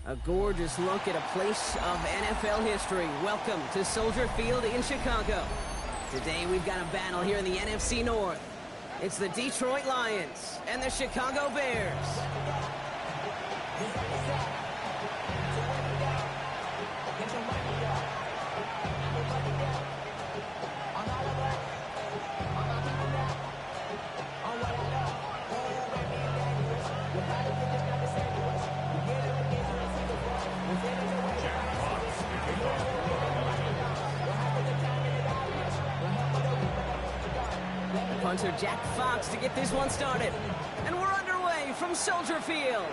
A gorgeous look at a place of NFL history. Welcome to Soldier Field in Chicago. Today we've got a battle here in the NFC North. It's the Detroit Lions and the Chicago Bears. Punter Jack Fox to get this one started. And we're underway from Soldier Field.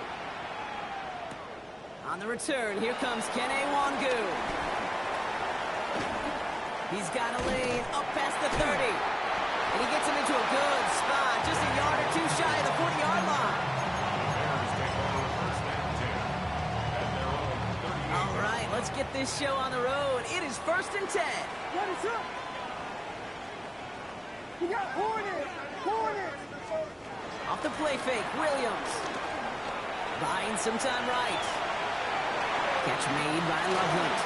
On the return, here comes Kene Wangu. He's got a lane up past the 30. And he gets him into a good spot, just a yard or two shy of the 40-yard line. All right, let's get this show on the road. It is 1st and 10. What is up? You got Hornet! Hornet! Off the play fake, Williams. Buying some time right. Catch made by Loveland.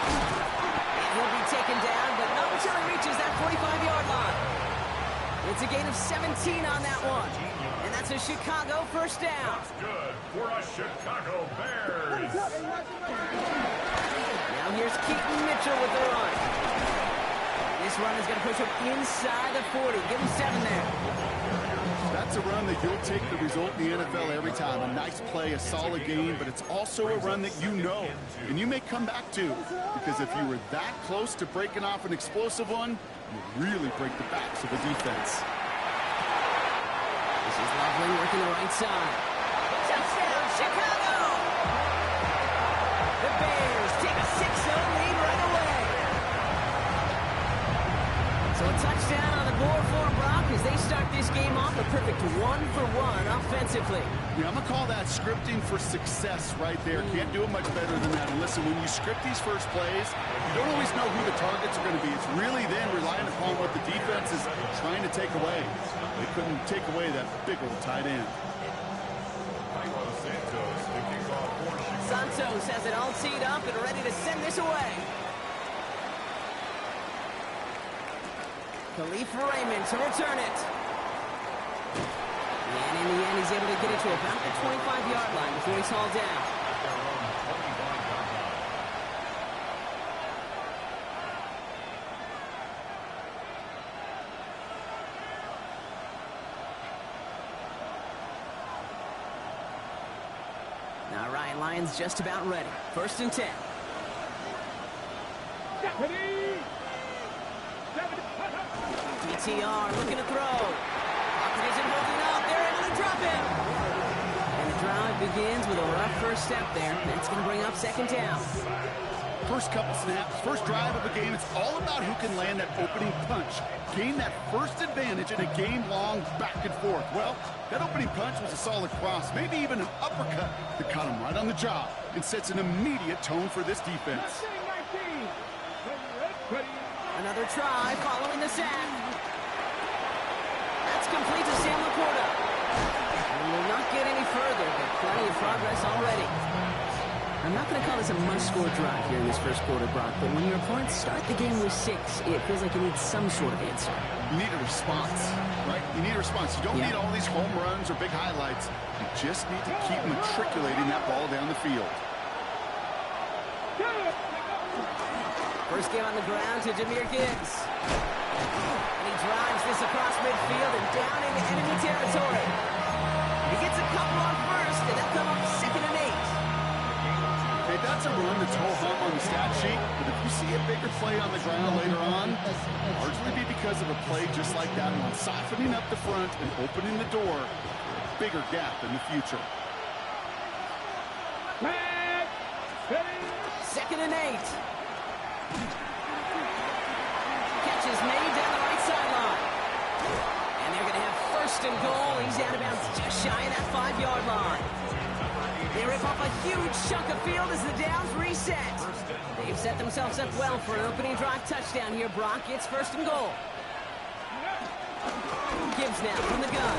And he'll be taken down, but not until he reaches that 45-yard line. It's a gain of 17 on that one. And that's a Chicago first down. That's good for a Chicago Bears. Now here's Keaton Mitchell with the run. This run is going to push him inside the 40. Give him 7 there. That's a run that you'll take the result in the NFL every time. A nice play, a solid game, but it's also a run that you know, and you may come back to. Because if you were that close to breaking off an explosive one, you really break the backs of the defense. This is Loveland working the right side. Touchdown, Chicago! The Bears take a 6-0 lead right away. So a touchdown on the board for Brock as they start this game off a perfect 1-for-1 offensively. Yeah, I'm going to call that scripting for success right there. Can't do it much better than that. And listen, when you script these first plays, you don't always know who the targets are going to be. It's really then relying upon what the defense is trying to take away. They couldn't take away that big old tight end. Santos has it all teed up and ready to send this away. Khalif Raymond to return it. And in the end, he's able to get it to about the 25-yard line before he's hauled down. Now, Ryan, Lions just about ready. 1st and 10. DTR looking to throw. Pocket isn't holding up. They're able to drop him. And the drive begins with a rough first step there. That's going to bring up 2nd down. First couple snaps, first drive of the game, it's all about who can land that opening punch. Gain that first advantage in a game-long back and forth. Well, that opening punch was a solid cross, maybe even an uppercut that caught him right on the job and sets an immediate tone for this defense. Another try following the sack. That's complete to Sam Laporta. And will not get any further, but plenty of progress already. I'm not going to call this a must-score drive here in this first quarter, Brock, but when your opponents start the game with 6, it feels like you need some sort of answer. You need a response, right? You need a response. You don't need all these home runs or big highlights. You just need to keep matriculating that ball down the field. First game on the ground to Jahmyr Gibbs. And he drives this across midfield and down into enemy territory. He gets a couple on first, and they'll come up 2nd and 8. Hey, that's a run that's ho-hum on the stat sheet, but if you see a bigger play on the ground later on, largely be because of a play just like that one, softening up the front and opening the door for a bigger gap in the future. 2nd and 8. Catch is made down the right sideline. And they're going to have 1st and goal. He's out of bounds just shy of that 5-yard line. They rip off a huge chunk of field as the downs reset. They've set themselves up well for an opening drive touchdown here, Brock. It's 1st and goal. Gibbs now from the gun.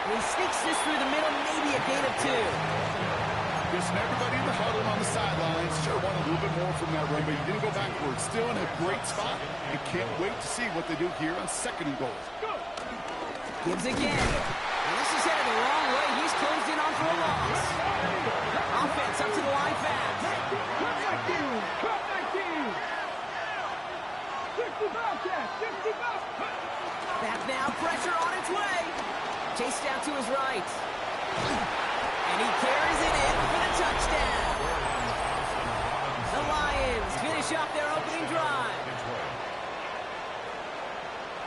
And he sneaks this through the middle, maybe a gain of 2. focus, and everybody in the huddle on the sidelines sure want a little bit more from that run, but you didn't go backwards. Still in a great spot, and can't wait to see what they do here on 2nd and goal. Gives again. And this is headed the wrong way. He's closed in on for a loss. Offense up to the line fast. Back now, pressure on its way. Chased out to his right. And he carries it in for the touchdown. The Lions finish off their opening drive.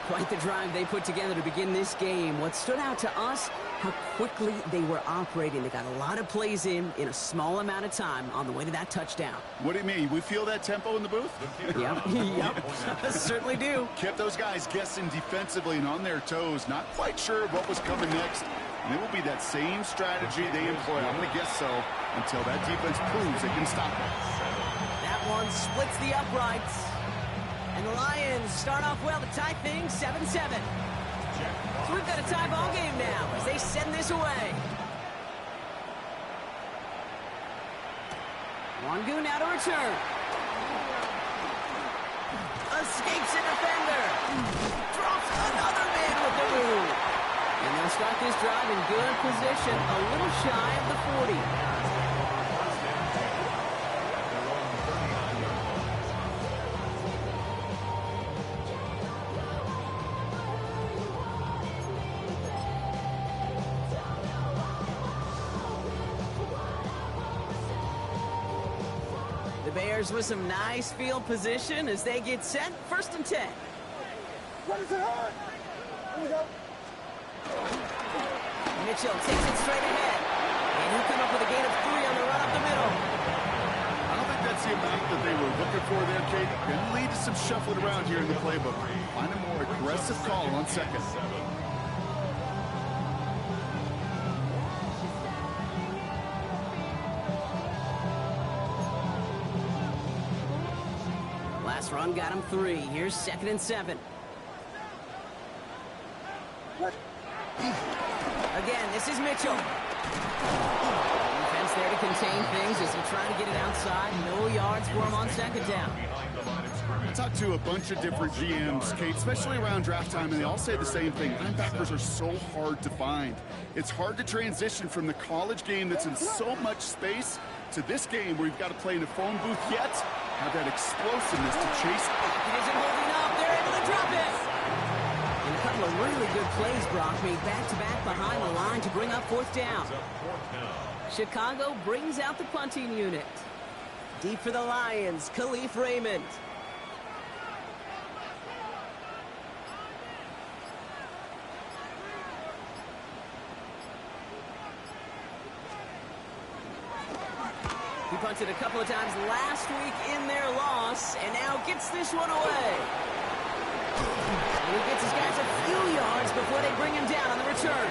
Quite the drive they put together to begin this game. What stood out to us, how quickly they were operating. They got a lot of plays in a small amount of time on the way to that touchdown. What do you mean? We feel that tempo in the booth? Yep, yep, certainly do. Kept those guys guessing defensively and on their toes, not quite sure what was coming next. And it will be that same strategy they employ, I'm going to guess so, until that defense proves they can stop it. That one splits the uprights. And the Lions start off well to tie things 7-7. So we've got a tie ball game now as they send this away. Wangu now to return. Escapes a defender. Drops another man with the move. And they'll start this drive in good position, a little shy of the 40. The Bears with some nice field position as they get set. 1st and 10. What does it hurt? Here we go. Mitchell takes it straight ahead. And he'll come up with a gain of 3 on the run up the middle. I don't think that's the amount that they were looking for there, Kate. Going to lead to some shuffling around here in the playbook. Find a more aggressive call on 2nd. Last run got him 3. Here's 2nd and 7. Again, this is Mitchell. Defense there to contain things as he tried to get it outside. No yards for him on 2nd down. I talked to a bunch of different GMs, Kate, especially around draft time, and they all say the same thing. Linebackers are so hard to find. It's hard to transition from the college game that's in so much space to this game where you've got to play in a phone booth yet have that explosiveness to chase. It isn't holding up. They're able to drop it. And a couple of really good plays, Brock, made back-to-back behind the line to bring up 4th down. Chicago brings out the punting unit. Deep for the Lions, Khalif Raymond. He punted a couple of times last week in their loss, and now gets this one away. And he gets his guys a few yards before they bring him down on the return.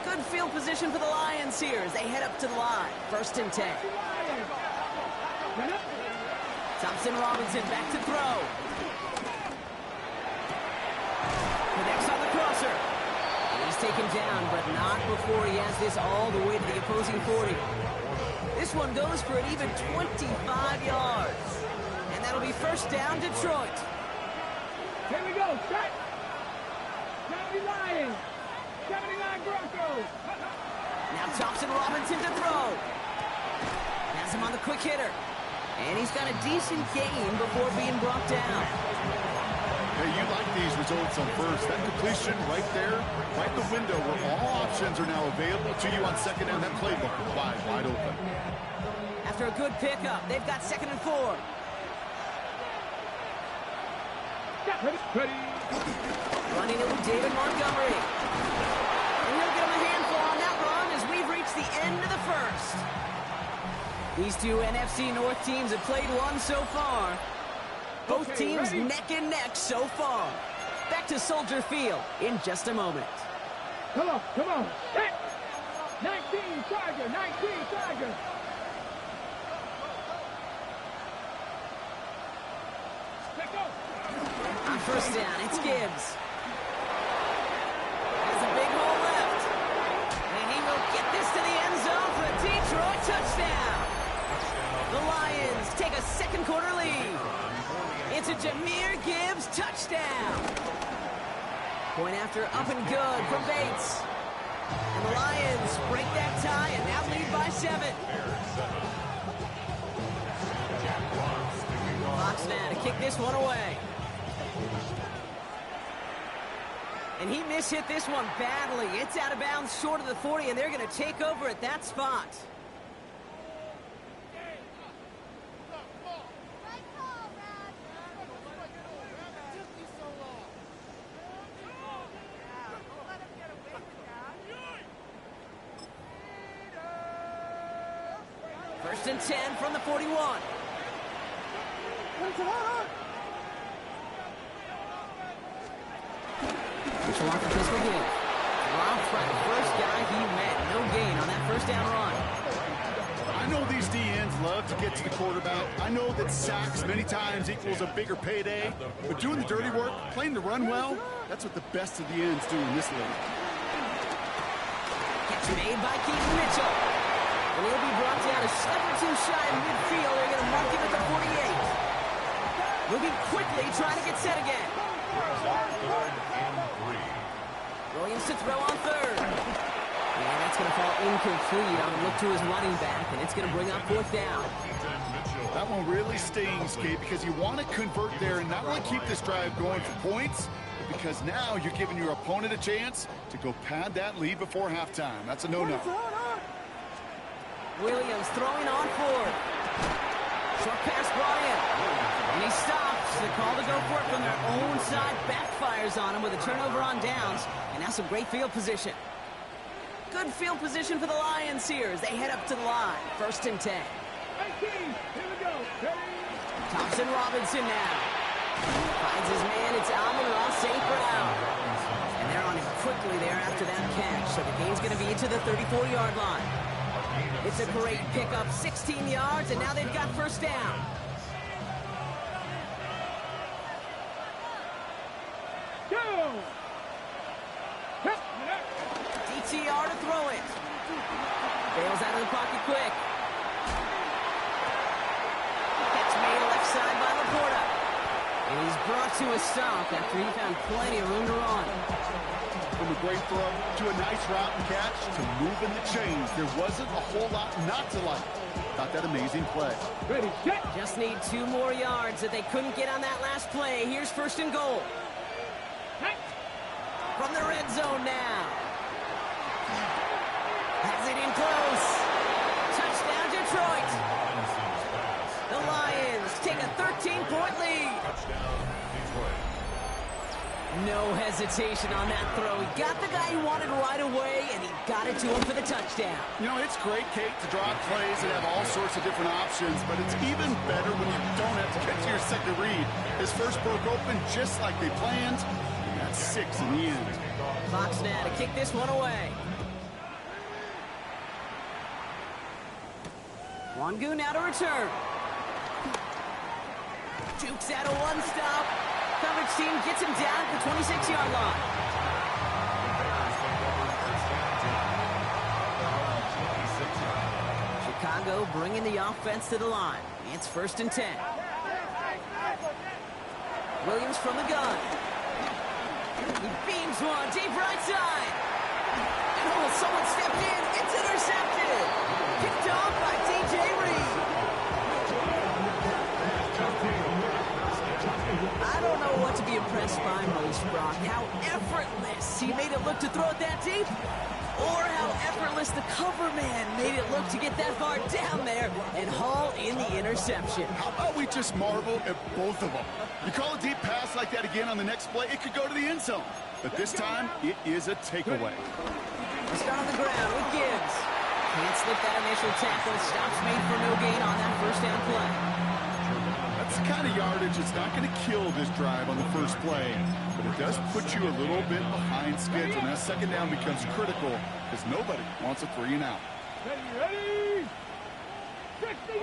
Good field position for the Lions here as they head up to the line. 1st and 10. Thompson Robinson back to throw. Connects on the crosser. He's taken down, but not before he has this all the way to the opposing 40. This one goes for an even 25 yards. And that'll be 1st down, Detroit. Here we go. Set. 70 Lions. 79 Broncos. Now Thompson Robinson to throw. Has him on the quick hitter. And he's got a decent gain before being brought down. Hey, you like these results on 1st. That completion right there, right in the window where all options are now available to you on 2nd down. That playbook wide open. After a good pickup, they've got 2nd and 4. Ready. Running it with David Montgomery. And he'll get him a handful on that run as we've reached the end of the 1st. These two NFC North teams have played one so far. Both teams neck and neck so far. Back to Soldier Field in just a moment. Come on. 19 Charger. 19 Charger. Let's go. On 1st down, it's Gibbs. Has a big hole to Jahmyr Gibbs, touchdown. Point after up and good from Bates. And the Lions break that tie and now lead by 7. Fox now to kick this one away. And he mishit this one badly. It's out of bounds short of the 40, and they're going to take over at that spot. First and 10 from the 41. Mitchell off the pistol game. Dropped by the first guy he met. No gain on that first down run. I know these DNs love to get to the quarterback. I know that sacks many times equals a bigger payday. But doing the dirty work, playing the run well, that's what the best of the ends do in this league. Catch made by Keaton Mitchell. And he'll be brought down a step or two shy in midfield. They're going to mark him at the 48. Moving quickly, trying to get set again. Williams to throw on third. And that's going to fall incomplete on a look to his running back, and it's going to bring up 4th down. That one really stings, Kate, because you want to convert there and not only keep this drive going for points, but because now you're giving your opponent a chance to go pad that lead before halftime. That's a no-no. Williams throwing on 4th. Short pass brought in. And he stops. The call to go for it from their own side backfires on him with a turnover on downs. And now some great field position. Good field position for the Lions here as they head up to the line. First and 10. 19, here we go. Thompson Robinson now. Finds his man. It's Amon-Ra St. Brown. And they're on him quickly there after that catch. So the game's going to be into the 34-yard line. It's a great pickup, 16 yards, and now they've got first down. Go! DTR to throw it. Bails out of the pocket quick. Catch made left side by Laporta. And he's brought to a stop after he found plenty of room to run. From a great throw to a nice route and catch to moving the chains. There wasn't a whole lot not to like. Got that amazing play. Ready, set. Just need 2 more yards that they couldn't get on that last play. Here's first and goal. From the red zone now. Has it in close. Touchdown, Detroit. The Lions take a 13-point lead. No hesitation on that throw. He got the guy he wanted right away, and he got it to him for the touchdown. You know, it's great, Kate, to draw plays and have all sorts of different options, but it's even better when you don't have to get to your second read. His first broke open just like they planned, and that's 6 in the end. Fox now to kick this one away. Wangu now to return. Jukes out a one-stop. Coverage team gets him down at the 26-yard line. Chicago bringing the offense to the line. It's first and 10. Williams from the gun. He beams one deep right side. And oh, someone stepped in. It's intercepted. Picked off by DJ Reed. I don't know what to be impressed by most, Brock. How effortless he made it look to throw it that deep, or how effortless the cover man made it look to get that far down there and haul in the interception. How about we just marvel at both of them? You call a deep pass like that again on the next play, it could go to the end zone. But this time, it is a takeaway. Let's start on the ground with Gibbs. Can't slip that initial tackle. Stops made for no gain on that first down play. That's the kind of yardage that's not going to kill this drive on the first play, but it does put you a little bit behind schedule. And that second down becomes critical because nobody wants a 3 and out. Ready! 60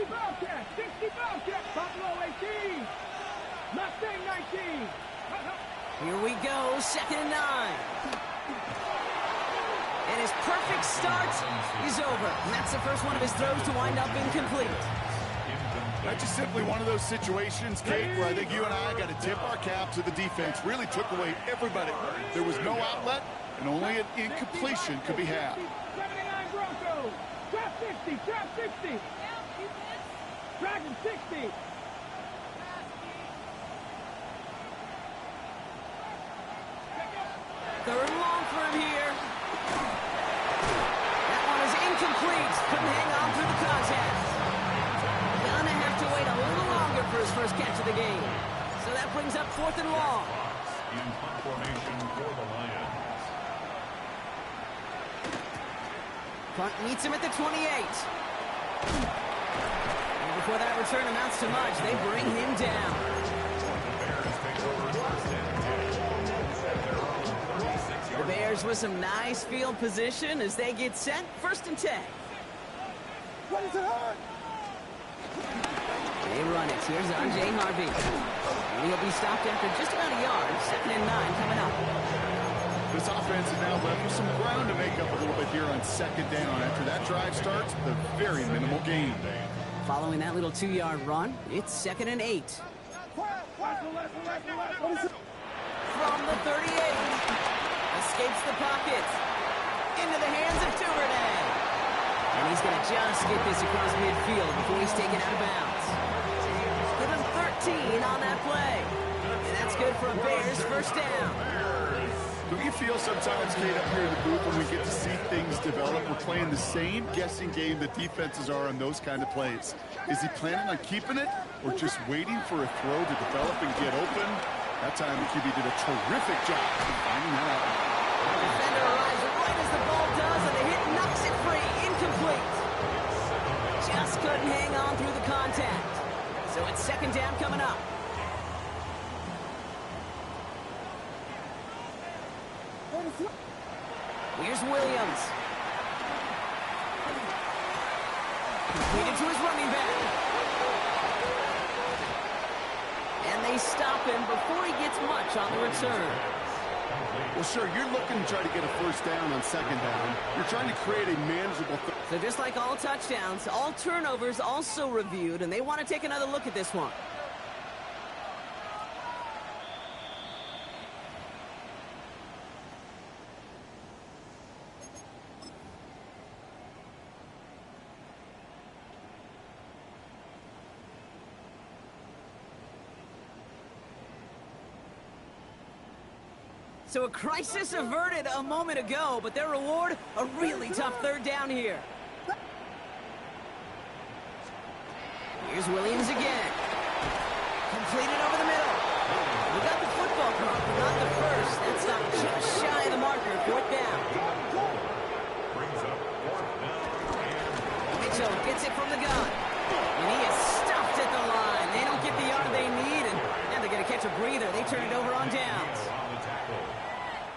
Bobcat! 60 Bobcat! Buffalo 18! Mustang 19! Here we go, second and 9. And his perfect start is over. And that's the first one of his throws to wind up incomplete. That's just simply one of those situations, Kate, where I think you and I got to tip our cap to the defense. Really took away everybody. There was no outlet, and only an incompletion could be had. 79 Broncos. Drop 60. Drop 60. Dragon 60. Third and long for him here. That one is incomplete. Couldn't hang on through the contact. Gonna have to wait a little longer for his first catch of the game. So that brings up 4th and long. In punt formation for the Lions. Punt meets him at the 28. And before that return amounts to much, they bring him down. The Bears with some nice field position as they get set. 1st and 10. What is it hurt? They run it. Here's R.J. Harvey. And he'll be stopped after just about a yard. 2nd and 9 coming up. This offense is now left with some ground to make up a little bit here on 2nd down. After that drive starts, the very minimal gain. Following that little 2-yard run, it's 2nd and 8. From the 38. Escapes the pocket. Into the hands of Duvernay. And he's going to just get this across midfield before he's taken out of bounds. Give him 13 on that play. And that's good for a Bears 1st down. Don't you feel sometimes, Kate, up here in the booth when we get to see things develop? We're playing the same guessing game that defenses are on those kind of plays. Is he planning on keeping it or just waiting for a throw to develop and get open? That time the QB did a terrific job of finding that out. The defender arrives right as the ball does, and the hit knocks it free. Incomplete. Just couldn't hang on through the contact. So it's 2nd down coming up. Here's Williams. Completed to his running back. And they stop him before he gets much on the return. Well, sure, you're looking to try to get a 1st down on 2nd down. You're trying to create a manageable... So just like all touchdowns, all turnovers also reviewed, and they want to take another look at this one. So a crisis averted a moment ago, but their reward, a really tough 3rd down here. Here's Williams again. Completed over the middle. We got the football caught, but not the first. That stopped just shy of the marker. 4th down. Mitchell gets it from the gun. And he is stuffed at the line. They don't get the yard they need, and now they're going to catch a breather. They turn it over on downs.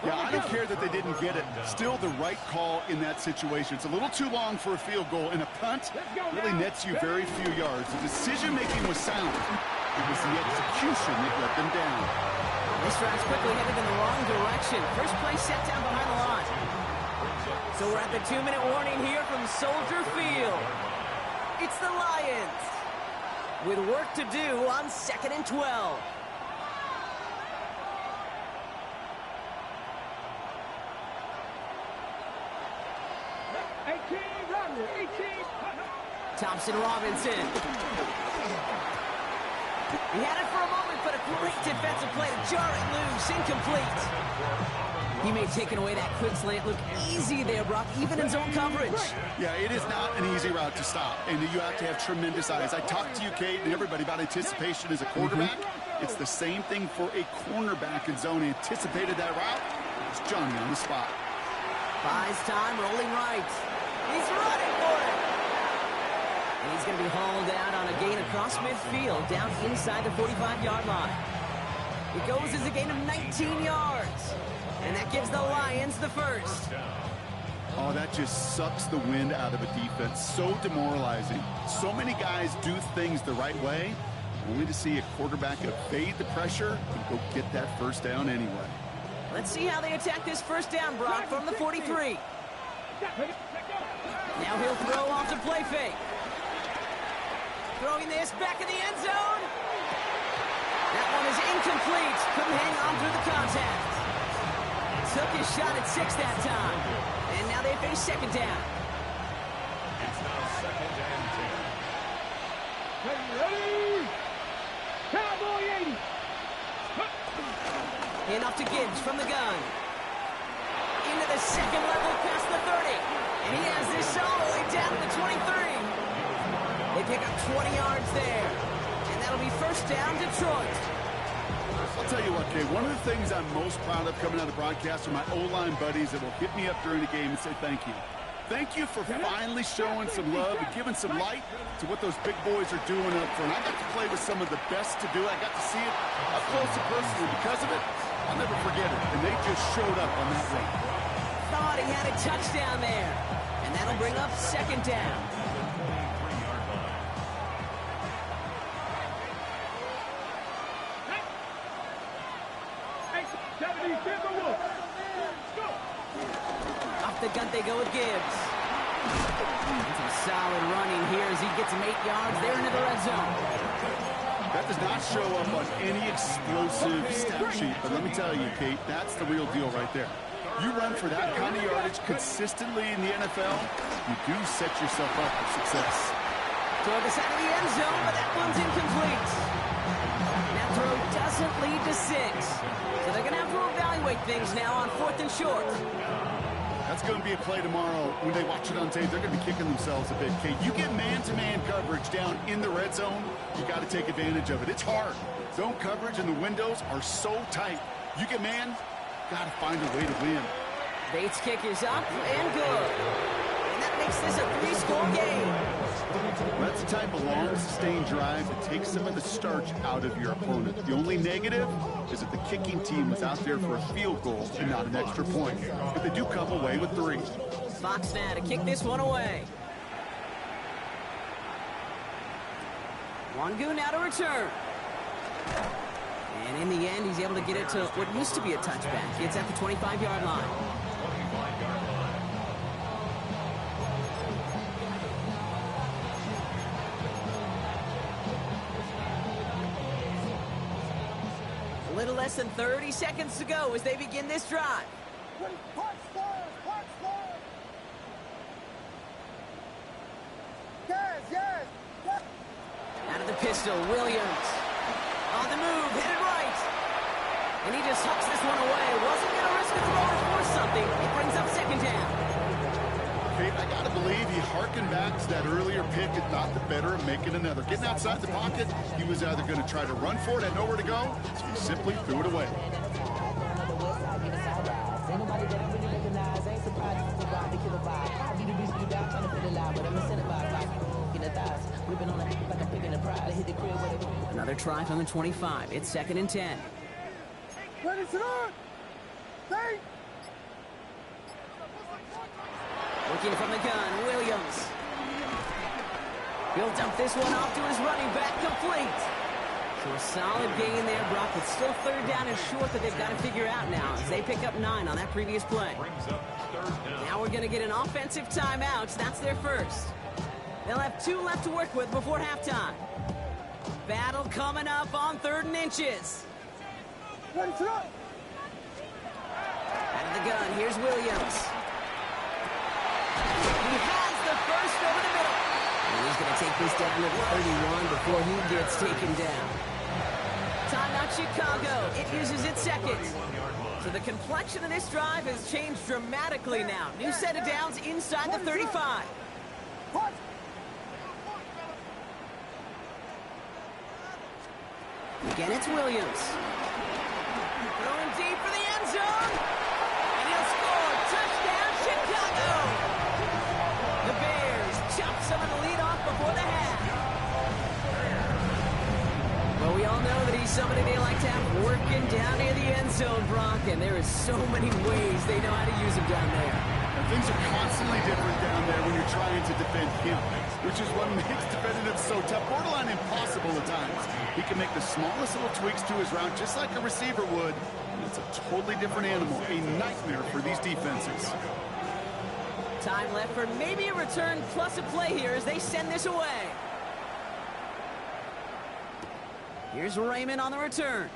Yeah, I don't care that they didn't get it. Still the right call in that situation. It's a little too long for a field goal, and a punt really nets you very few yards. The decision-making was sound. It was the execution that let them down. This drive's quickly headed in the wrong direction. First play set down behind the line. So we're at the 2-minute warning here from Soldier Field. It's the Lions with work to do on 2nd and 12. 18, Thompson Robinson. He had it for a moment, but a great defensive play to jar it loose. Incomplete. He may have taken away that quick slant. Look easy there, Brock, even in zone coverage. Yeah, it is not an easy route to stop, and you have to have tremendous eyes. I talked to you, Kate, and everybody about anticipation as a quarterback. It's the same thing for a cornerback in zone. Anticipated that route. It's Johnny on the spot. Buys time, rolling right. He's running for it. And he's going to be hauled out on a gain across midfield, down inside the 45-yard line. It goes as a gain of 19 yards. And that gives the Lions the first. Oh, that just sucks the wind out of a defense. So demoralizing. So many guys do things the right way, only to see a quarterback evade the pressure and go get that first down anyway. Let's see how they attack this first down, Brock, from the 43. Now he'll throw off the play fake. Throwing this back in the end zone. That one is incomplete. Couldn't hang on through the contact. Took his shot at 6 that time. And now they face second down. It's now 2nd and 10. Ready? Cowboy 80. And off to Gibbs from the gun. Into the second level past the 30. And he has this all the way down to the 23. They pick up 20 yards there. And that'll be first down, Detroit. I'll tell you what, Kay, one of the things I'm most proud of coming out of the broadcast are my O-line buddies that will hit me up during the game and say thank you. Thank you for finally showing some love and giving some light to what those big boys are doing up front. I got to play with some of the best to do it. I got to see it up close and personal. Because of it, I'll never forget it. And they just showed up on that run. Thought he had a touchdown there. And that'll bring up second down. Off the gun they go with Gibbs. And some solid running here as he gets him 8 yards. They're into the red zone. That does not show up on any explosive stat sheet, but let me tell you, Kate, that's the real deal right there. You run for that kind of yardage consistently in the NFL, you do set yourself up for success. Toward the side of the end zone, but that one's incomplete. That throw doesn't lead to 6. So they're going to have to evaluate things now on 4th and short. That's going to be a play tomorrow. When they watch it on tape, they're going to be kicking themselves a bit. Kate, you get man-to-man coverage down in the red zone, you got to take advantage of it. It's hard. Zone coverage and the windows are so tight. You get man, got to find a way to win. Bates' kick is up and good. And that makes this a 3-score game. That's the type of long, sustained drive that takes some of the starch out of your opponent. The only negative is that the kicking team was out there for a field goal and not an extra point. But they do come away with 3. Fox now to kick this one away. Wangu now to return. And in the end, he's able to get it to what used to be a touchback. It's at the 25-yard line. 25-yard line. A little less than 30 seconds to go as they begin this drive. Out of the pistol, Williams. On the move, hit it right. And he just hucks this one away. Wasn't going to risk a throw or force something. It brings up second down. Kate, I got to believe he harkened back to that earlier pick and thought the better of making another. Getting outside the pocket, he was either going to try to run for it, had nowhere to go, so he simply threw it away. Another try from the 25. It's 2nd and 10. Ready, sit on. Stay. Looking from the gun, Williams. Built up this one off to his running back, complete. So a solid gain there, Brock, but still 3rd down and short that they've got to figure out now as they pick up 9 on that previous play. Now we're going to get an offensive timeout. That's their first. They'll have 2 left to work with before halftime. Battle coming up on 3rd and inches. Ready, sit on. Out of the gun, here's Williams. He has the first over the middle. And he's going to take this down to the 31 before he gets taken down. Timeout Chicago. It uses its 2nd. So the complexion of this drive has changed dramatically now. New set of downs inside the 35. Again, it's Williams. Throwing deep for the end zone. And he'll score. Touchdown, Chicago. The Bears chop some of the lead off before the half. Well, we all know that he's somebody they like to have working down near the end zone, Brock, and there is so many ways they know how to use him down there. And things are constantly different down there when you're trying to defend him, which is what makes defending him so tough, borderline impossible at times. He can make the smallest little tweaks to his route just like a receiver would. It's a totally different animal, a nightmare for these defenses. Time left for maybe a return plus a play here as they send this away. Here's Raymond on the return.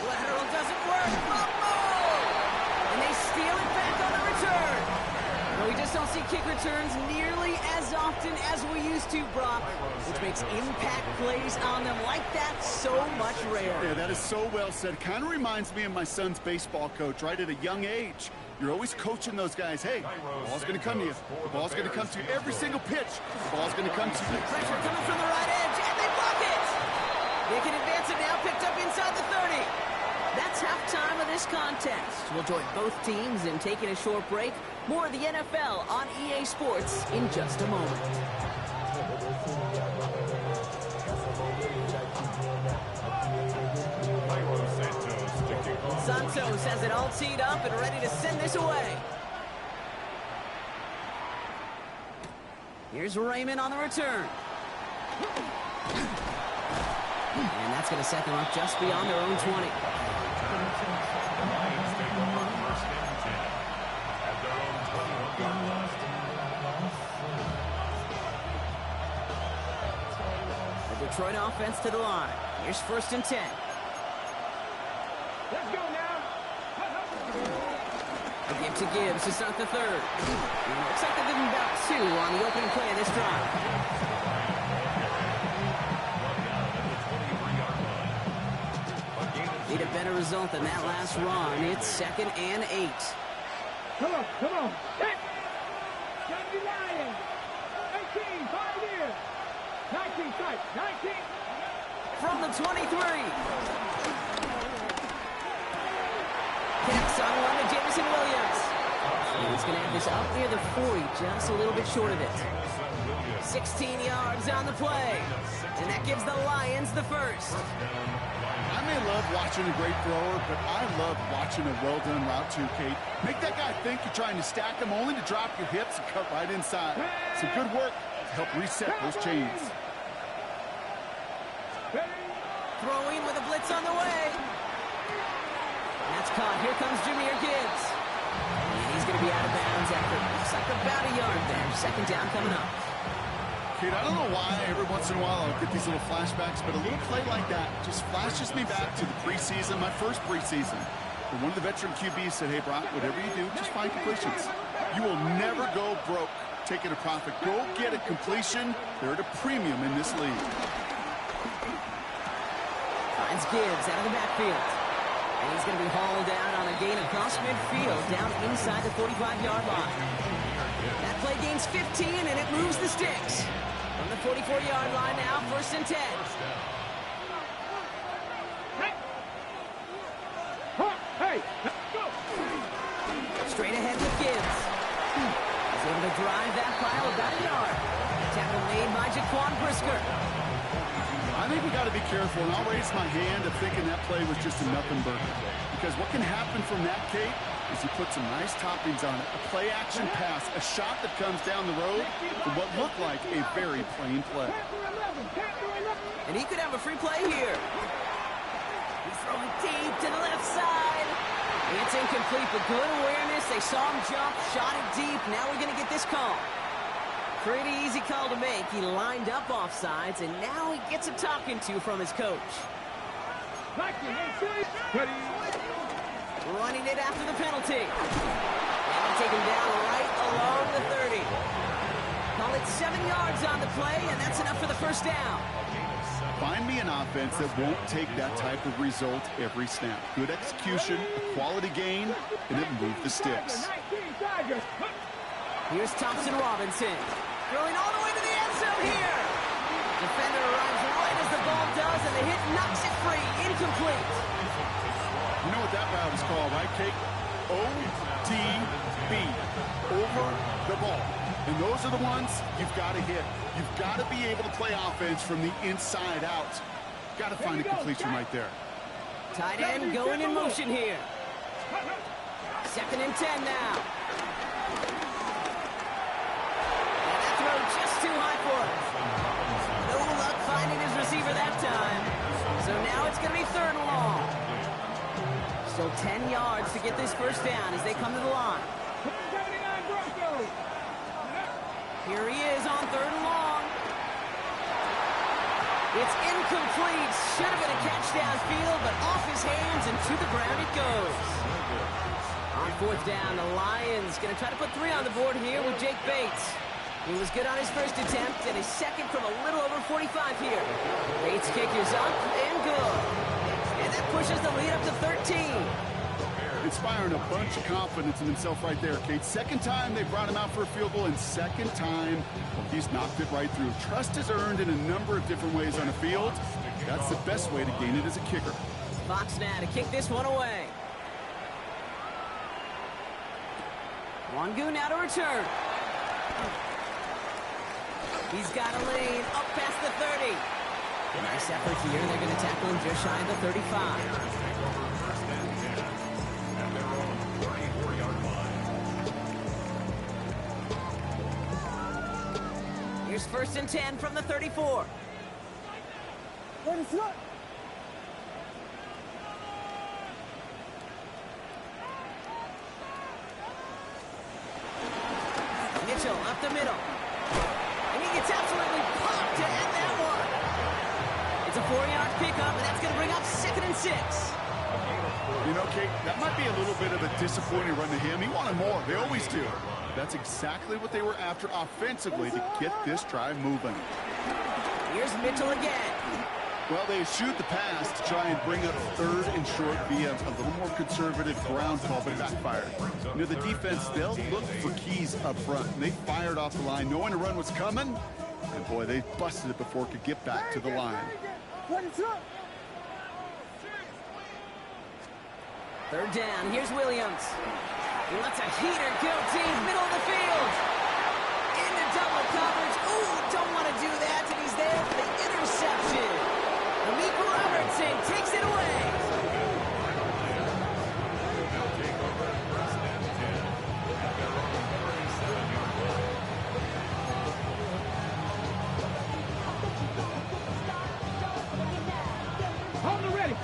Lateral doesn't work. And they steal it back on the return. But we just don't see kick returns nearly as often as we used to, Brock, which makes impact plays on them like that so much rarer. Yeah, that is so well said. Kind of reminds me of my son's baseball coach, right at a young age. You're always coaching those guys. Hey, the ball's going to come to you. The ball's going to come to you every single pitch. The ball's going to come to you. Pressure coming from the right edge, and they block it. They can advance it now, picked up inside the 30. That's halftime of this contest. We'll join both teams in taking a short break. More of the NFL on EA Sports in just a moment. Santos has it all teed up and ready to send this away. Here's Raymond on the return. And that's going to set them up just beyond their own 20. The Detroit offense to the line. Here's 1st and 10. Let's go now. A give to Gibbs to start the 3rd. And looks like they're giving about 2 on the opening play of this drive. Need a better result than that last run. It's 2nd and 8. Come on, come on. Hit. Johnny Lions. 18, 5 years. 19, strike. 19. From the 23. Connects on one to Jameson Williams. And he's going to have this up near the 40, just a little bit short of it. 16 yards on the play. And that gives the Lions the first. I may love watching a great thrower, but I love watching a well-done route too, Kate. Make that guy think you're trying to stack him only to drop your hips and cut right inside. Some good work to help reset those chains. Throwing with a blitz on the way. That's caught. Here comes Jahmyr Gibbs. And he's going to be out of bounds after looks like about a yard there. 2nd down coming up. Kate, I don't know why every once in a while I'll get these little flashbacks, but a little play like that just flashes me back to the preseason, my first preseason. And one of the veteran QBs said, hey, Brock, whatever you do, just find completions. You will never go broke taking a profit. Go get a completion. They're at a premium in this league. Finds Gibbs out of the backfield. And he's going to be hauled out on a gain across midfield down inside the 45-yard line. That play gains 15, and it moves the sticks. From the 44-yard line now, 1st and 10. Hey, let's go. Straight ahead with Gibbs. He's able to drive that pile about a yard. Tackle made by Jaquan Brisker. I think we got to be careful, and I'll raise my hand of thinking that play was just a nothing burger. Because what can happen from that, Kate, is he put some nice toppings on it. A play-action pass, a shot that comes down the road for what looked like a very plain play. And he could have a free play here. He's throwing deep to the left side. It's incomplete, but good awareness. They saw him jump, shot it deep. Now we're going to get this call. Pretty easy call to make. He lined up offsides, and now he gets a talking to from his coach. Running it after the penalty. And take him down right along the 30. Call it 7 yards on the play, and that's enough for the 1st down. Find me an offense that won't take that type of result every snap. Good execution, a quality gain, and it moved the sticks. Here's Thompson Robinson. Throwing all the way to the end zone here. Defender arrives right as the ball does, and the hit knocks it free. Incomplete. You know what that route is called, right, Kate? OTB. Over the ball. And those are the ones you've got to hit. You've got to be able to play offense from the inside out. Got to find a completion right there. Tight end going in motion here. 2nd and 10 now. And that throw just too high for him. No luck finding his receiver that time. So now it's going to be 3rd and long. Still 10 yards to get this 1st down as they come to the line. Here he is on 3rd and long. It's incomplete. Should have been a catch downfield, but off his hands and to the ground it goes. On fourth down, the Lions going to try to put 3 on the board here with Jake Bates. He was good on his first attempt, and his second from a little over 45 here. Bates' kick is up and good. And that pushes the lead up to 13. Inspiring a bunch of confidence in himself right there, Kate. Second time they brought him out for a field goal, and second time, well, he's knocked it right through. Trust is earned in a number of different ways on a field. That's the best way to gain it as a kicker. Fox now to kick this one away. Wangu now to return. He's got a lane up past the 30. Nice effort here. They're going to tackle him just shy of the 35. Here's first and 10 from the 34. Mitchell up the middle. And he gets absolutely popped to end that one. It's a 4-yard pickup, and that's going to bring up 2nd and 6. You know, Kate, that might be a little bit of a disappointing run to him. He wanted more. They always do. That's exactly what they were after offensively to get this drive moving. Here's Mitchell again. Well, they eschewed the pass to try and bring up 3rd and short via a little more conservative ground call, but it backfired. You know, the defense, they'll look for keys up front. And they fired off the line knowing the run was coming. And, boy, they busted it before it could get back to the line. 3rd down. Here's Williams. He lets a heater go deep, middle of the field. Into double coverage. Ooh, don't want to do that, and he's there for the interception. Amika Robertson takes it away.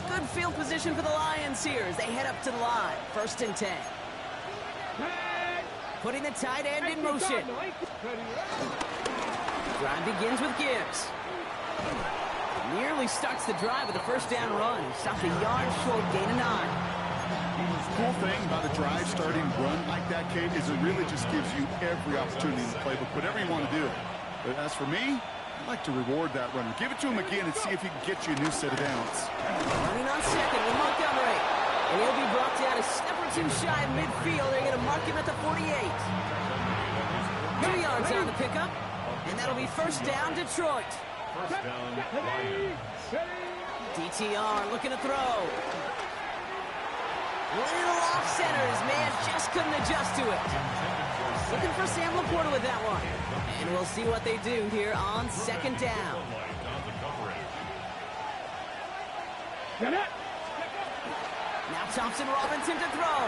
Good field position for the Lions here as they head up to the line. 1st and 10. Putting the tight end in motion. Drive begins with Gibbs. Nearly starts the drive with a 1st down run. Stopped a yard short, gain of 9. Cool thing about a drive starting run like that, Kate, is it really just gives you every opportunity in the playbook, whatever you want to do. But as for me, I'd like to reward that runner. Give it to him again and see if he can get you a new set of downs. Running on 2nd with Montgomery. And he'll be brought down a step or 2 shy of midfield. They're going to mark him at the 48. 2 yards on the pickup. And that'll be 1st down, Detroit. First down, Lions. DTR looking to throw. Little off center. His man just couldn't adjust to it. Looking for Sam Laporta with that one. And we'll see what they do here on 2nd down. Now Thompson Robinson to throw.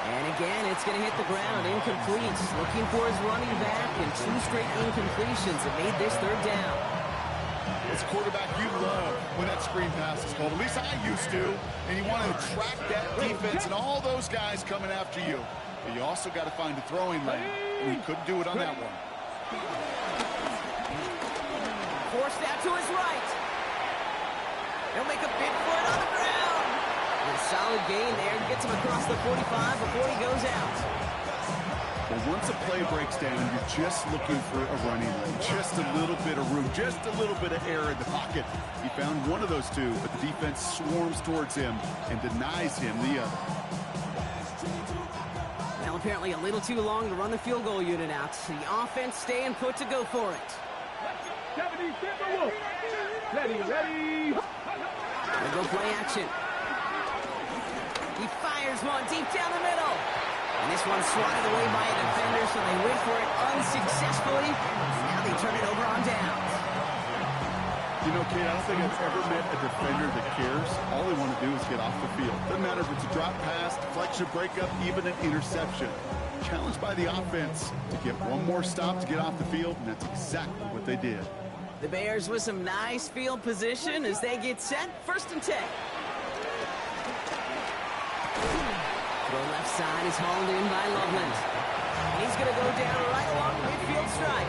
And again, it's going to hit the ground. Incomplete. Looking for his running back, and 2 straight incompletions have made this 3rd down. As a quarterback, you love when that screen pass is called. At least I used to. And you want to track that defense and all those guys coming after you. But you also got to find a throwing lane. And he couldn't do it on that one. Forced out to his right. He'll make a big for it on the ground. And a solid gain there. Gets him across the 45 before he goes out. Well, once a play breaks down, you're just looking for a running lane. Just a little bit of room. Just a little bit of air in the pocket. He found one of those 2, but the defense swarms towards him and denies him the other. Now apparently a little too long to run the field goal unit out. The offense staying put to go for it. Ready. They go play action. He fires one deep down the middle. And this one's swatted away by a defender, so they went for it unsuccessfully. Now they turn it over on downs. You know, Kate, I don't think I've ever met a defender that cares. All they want to do is get off the field. Doesn't matter if it's a drop pass, deflection, breakup, even an interception. Challenged by the offense to get one more stop to get off the field, and that's exactly what they did. The Bears with some nice field position as they get set. 1st and 10. The left side is hauled in by Loveland. And he's going to go down right along the midfield stripe.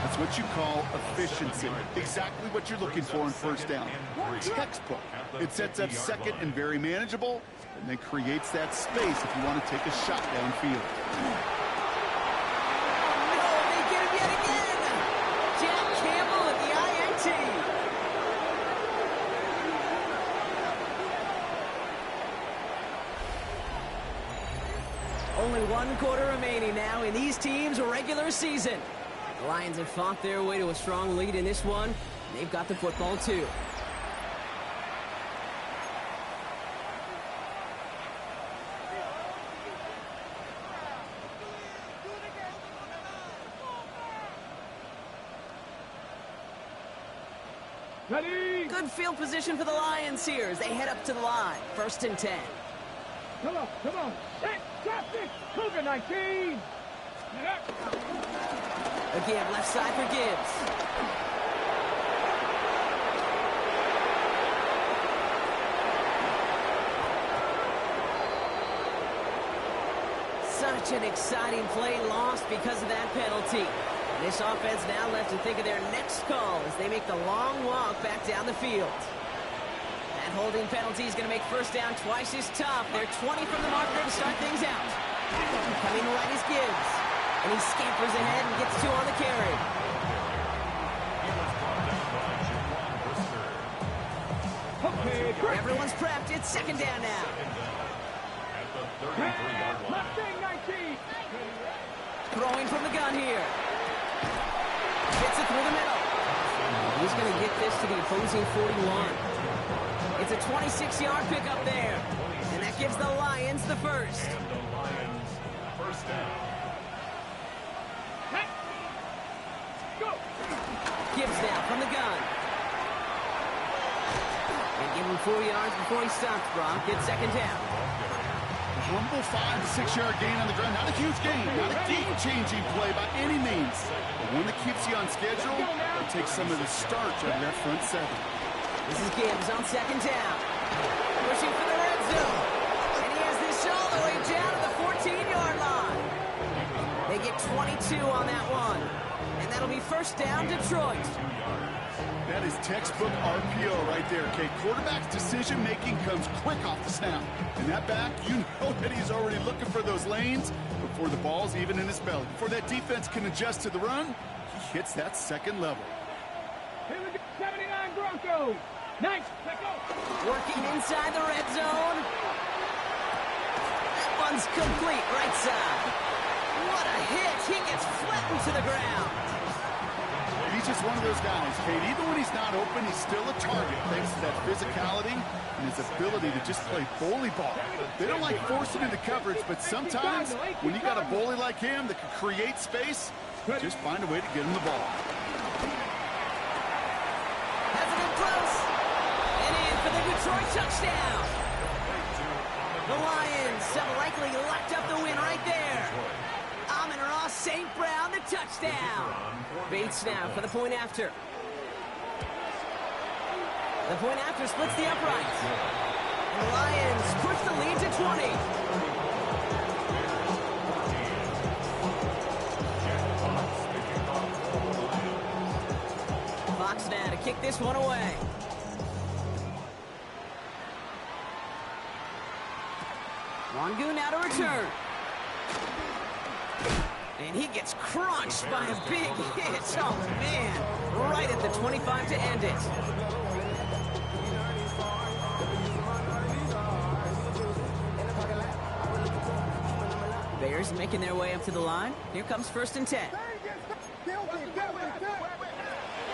A That's what you call efficiency. Exactly what you're looking for in first down. Textbook. It sets up second and very manageable, and then creates that space if you want to take a shot downfield. No, they get him yet again. Jack Campbell at the INT. Only one quarter remaining now in these teams' regular season. The Lions have fought their way to a strong lead in this one. They've got the football too. Ready? Good field position for the Lions here as they head up to the line. 1st and 10. Come on, come on. Hey, drop this. Cougar 19. Again, left side for Gibbs. Such an exciting play lost because of that penalty. This offense now left to think of their next call as they make the long walk back down the field. That holding penalty is going to make first down twice as tough. They're 20 from the marker to start things out. Coming right is Gibbs. And he scampers ahead and gets 2 on the carry. Everyone's prepped. It's 2nd down now. Mustang 19. Throwing from the gun here. Gets it through the middle. He's going to get this to the opposing 41. It's a 26-yard pickup there. And that gives the Lions the first. Gibbs now from the gun. And give him 4 yards before he stops, Brock. Gets 2nd down. A humble 5 to 6 yard gain on the ground. Not a huge gain, not a game-changing play by any means. But one that keeps you on schedule and takes some of the starch out of that front 7. This is Gibbs on 2nd down. Pushing for the red zone. And he has this all the way down to the 14-yard line. They get 22 on that one. And that'll be first down, Detroit. That is textbook RPO right there, okay? Quarterback's decision-making comes quick off the snap. And that back, you know that he's already looking for those lanes before the ball's even in his belly. Before that defense can adjust to the run, he hits that second level. Here we go, 79 Broncos. Nice. Let's go. Working inside the red zone. That one's complete, right side. What a hit. He gets flattened to the ground. He's just one of those guys, Kate. Even when he's not open, he's still a target thanks to that physicality and his ability to just play bully ball. They don't like forcing into coverage, but sometimes when you got a bully like him that can create space, just find a way to get him the ball. Has it in close. And in for the Detroit touchdown. The Lions have likely locked up the win right there. Amon-Ra St. Brown, the touchdown. Bates now for the point after. The point after splits the uprights. And the Lions push the lead to 20. Fox now to kick this one away. Wangu now to return. And he gets crunched by a big hit. Oh, man. Right at the 25 to end it. Bears making their way up to the line. Here comes 1st and 10.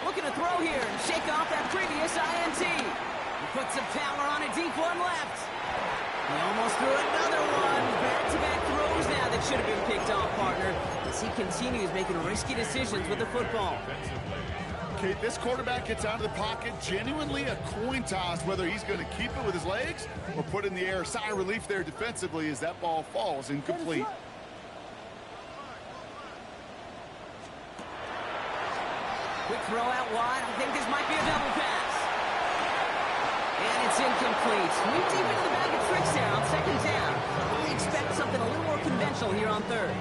Looking to throw here and shake off that previous INT. He puts some power on a deep one left. He almost threw another one. Back-to-back throws now that should have been picked off, partner, as he continues making risky decisions with the football. Okay, this quarterback gets out of the pocket, genuinely a coin toss, whether he's going to keep it with his legs or put it in the air. Sigh of relief there defensively as that ball falls incomplete. Quick throw out wide. I think this might be a double pass. And it's incomplete. Deep into the bag of tricks there on 2nd down. I expect something a little more conventional here on 3rd.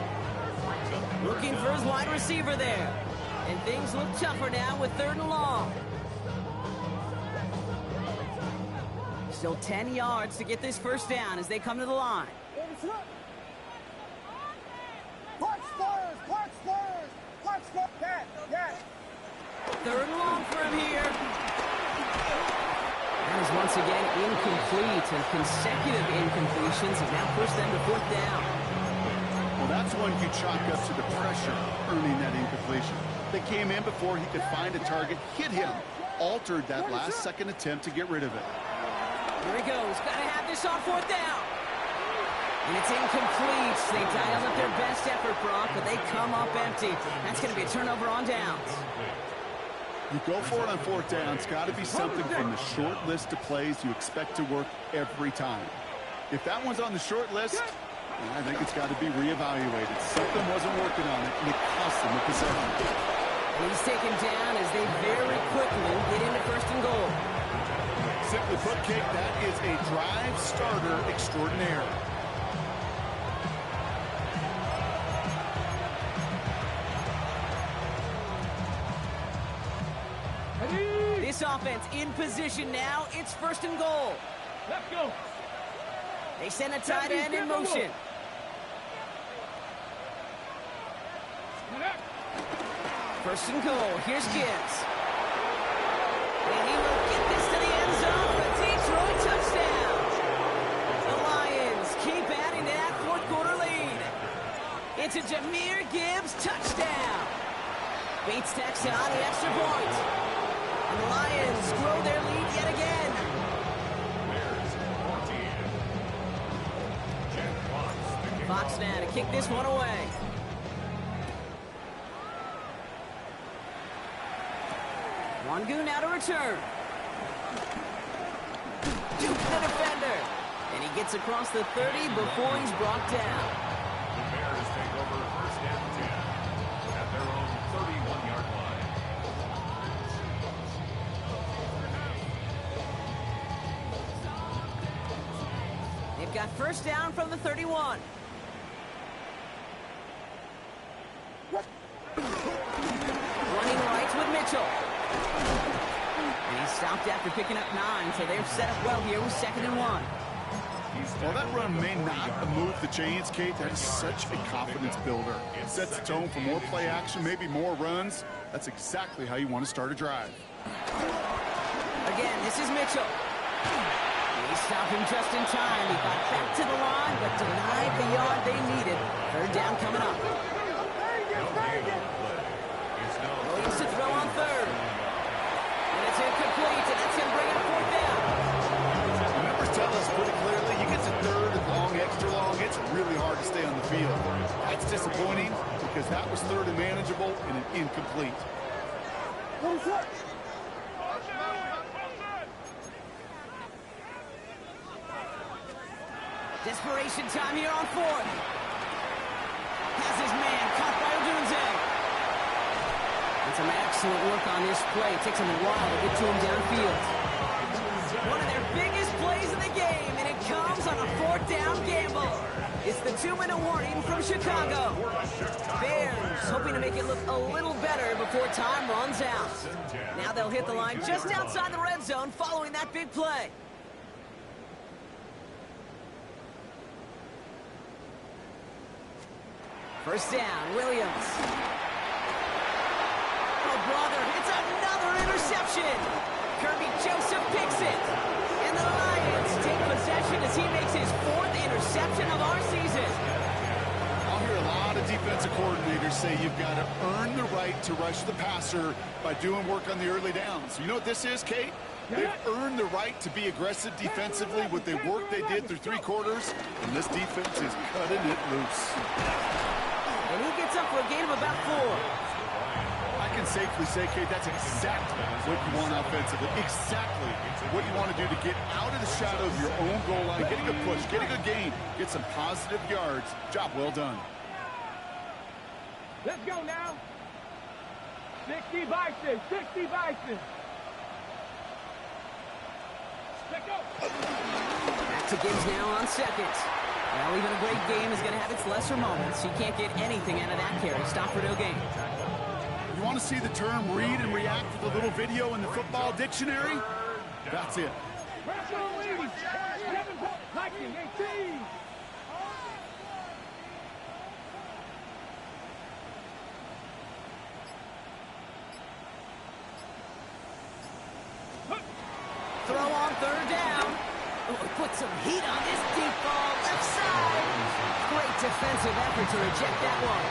Looking for his wide receiver there. And things look tougher now with 3rd and long. Still 10 yards to get this first down as they come to the line. Third and long for him here. That is once again incomplete, and consecutive incompletions have now pushed them to 4th down. Well, that's one you chalk up to the pressure earning that incompletion. They came in before he could find a target, hit him, altered that last-second attempt to get rid of it. Here he goes. Got to have this on 4th down. And it's incomplete. They dialed up their best effort, Brock, but they come up empty. That's going to be a turnover on downs. You go for it on 4th down. It's got to be something from the short list of plays you expect to work every time. If that one's on the short list, I think it's got to be reevaluated. Something wasn't working on it, and it cost them a possession. And he's taken down as they very quickly get into 1st and goal. Simply put, Kate, that is a drive starter extraordinaire. This offense in position now. It's 1st and goal. Let's go. They send a tight end in motion. First and goal. Here's Gibbs. And he will get this to the end zone for a Detroit touchdown. The Lions keep adding to that 4th quarter lead. It's a Jahmyr Gibbs touchdown. Beats Texas on the extra point. And the Lions grow their lead yet again. Fox now to kick this one away. Wangu now to return. Duke the defender. And he gets across the 30 before he's brought down. The Bears take over 1st and 10 at their own 31-yard line. They've got 1st down from the 31. Running right with Mitchell. And he's stopped after picking up 9, so they're set up well here with 2nd and 1. Well, that run may not move the chains, Kate. That is such a confidence builder. It sets the tone for more play action, maybe more runs. That's exactly how you want to start a drive. Again, this is Mitchell. He stopped him just in time. He got back to the line, but denied the yard they needed. 3rd down coming up. Williams to throw on 3rd. And it's incomplete, and that's him bringing up 4th down. The numbers tell us pretty clearly, you get to 3rd and long, extra long, it's really hard to stay on the field. That's disappointing because that was 3rd and manageable and an incomplete. Desperation time here on 4th. Has his man caught by Odunze. And some excellent work on this play. It takes him a while to get to him downfield. One of their biggest plays in the game, and it comes on a 4th down gamble. It's the 2-minute warning from Chicago. Bears hoping to make it look a little better before time runs out. Now they'll hit the line just outside the red zone following that big play. First down, Williams. Oh, brother, it's another interception. Kirby Joseph picks it. And the Lions take possession as he makes his 4th interception of our season. I'll hear a lot of defensive coordinators say you've got to earn the right to rush the passer by doing work on the early downs. You know what this is, Kate? They've earned the right to be aggressive defensively with the work they did through 3 quarters, and this defense is cutting it loose. And he gets up for a gain of about 4. I can safely say, Kate, that's exactly what you want offensively. Exactly what you want to do to get out of the shadow of your own goal line, get a good push, get a good gain, get some positive yards. Job well done. Let's go now. 60 Bison, 60 Bison. Let's go. Back to Gibbs now on 2nd. Well, even a great game is going to have its lesser moments. You can't get anything out of that carry. Stop for no gain. You you want to see the term read and react to the little video in the football dictionary? That's it. Press on, ladies. 7 points. Viking 18. Throw on 3rd down. Oh, put some heat on this deep ball. Left side. Great defensive effort to reject that one.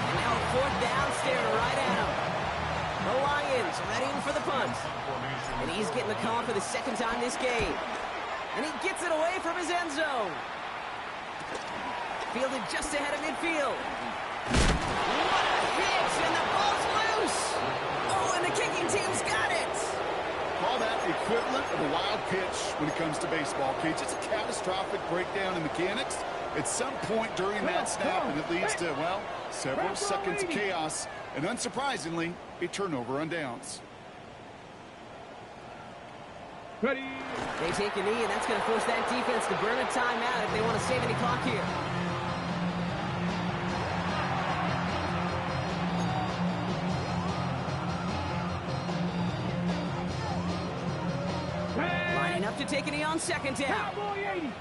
And now 4th down, staring right at him. The Lions readying for the punt. And he's getting the call for the 2nd time this game. And he gets it away from his end zone. Fielded just ahead of midfield. What a hit! And the ball's loose! Oh, and the kicking team's got it! Call that the equivalent of a wild pitch when it comes to baseball, Cage. It's a catastrophic breakdown in mechanics at some point during that snap, and it leads to, well, several seconds of chaos, and unsurprisingly, a turnover on downs. Ready. They take a knee, and that's going to force that defense to burn a timeout if they want to save any clock here. Lining up to take a knee on 2nd down. Cowboy 80.